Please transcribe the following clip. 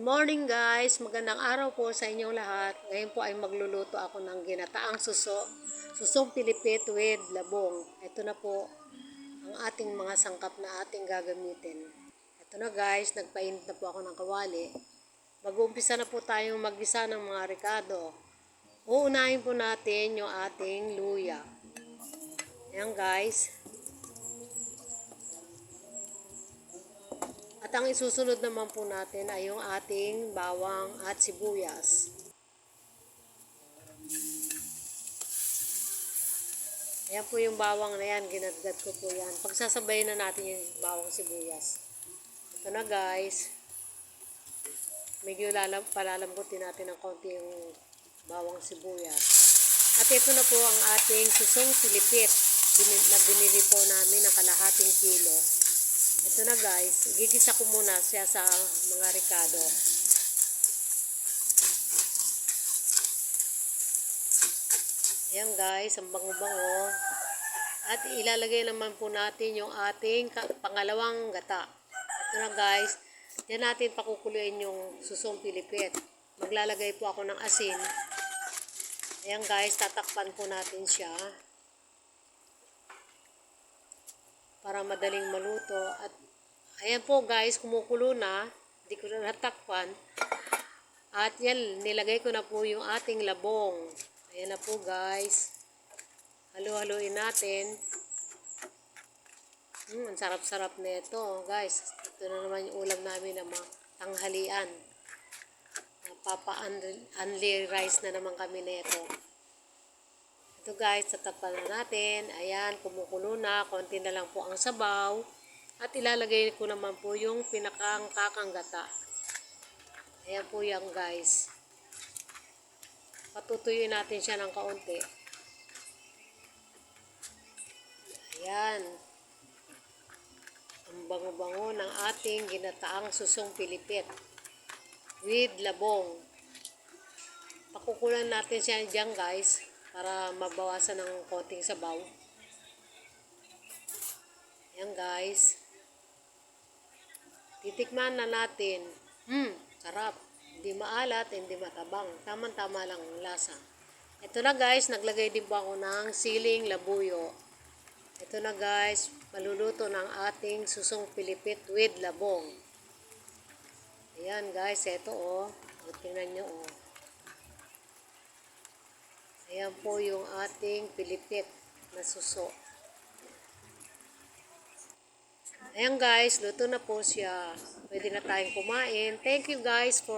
Morning guys, magandang araw po sa inyong lahat. Ngayon po ay magluluto ako ng ginataang susong pilipit with labong. Ito na po ang ating mga sangkap na ating gagamitin. Ito na guys, nagpainit na po ako ng kawali. Mag-uumpisa na po tayong maggisa ng mga rekado. Uunahin po natin yung ating luya. Ayan guys. At ang isusunod naman po natin ay yung ating bawang at sibuyas. Ayan po yung bawang na yan, ginadgad ko po yan. Pagsasabayin na natin yung bawang sibuyas. Ito na guys. Medyo palalambutin natin ng konti yung bawang sibuyas. At ito na po ang ating susong pilipit na binili po namin ng kalahating kilo. Ito na guys, gigisa ko muna siya sa mga rekado. Ayan guys, ang bango-bango. At ilalagay naman po natin yung ating pangalawang gata. Ito na guys, diyan natin pakukuluin yung susong pilipit. Maglalagay po ako ng asin. Ayan guys, tatakpan po natin siya para madaling maluto. At ayan po guys, kumukulo na. Hindi ko na natakpan. At yan, nilagay ko na po yung ating labong. Ayan na po guys. Halo-haloin natin. Ang sarap-sarap na ito guys. Ito na naman yung ulam namin na tanghalian. Papa-unli rice na naman kami na ito. Ito guys, tatapan na natin. Ayan, kumukulo na. Konti na lang po ang sabaw. At ilalagay ko naman po yung pinakang gata. Ayan po yan guys. Patutuyuin natin siya ng kaunti. Ayan. Ang bango-bango ng ating ginataang susong pilipit with labong. Pakukulan natin siya dyan guys para mabawasan ng konting sabaw. Ayan guys. Titikman na natin. Sarap. Hindi maalat, hindi matabang. Tama-tama lang ang lasa. Ito na guys, naglagay din po ako ng siling labuyo. Ito na guys, maluluto ng ating susong pilipit with labong. Ayan guys, ito oh. Tingnan nyo oh. Ayan po yung ating pilipit na suso. Ayan guys, luto na po siya. Pwede na tayong kumain. Thank you guys for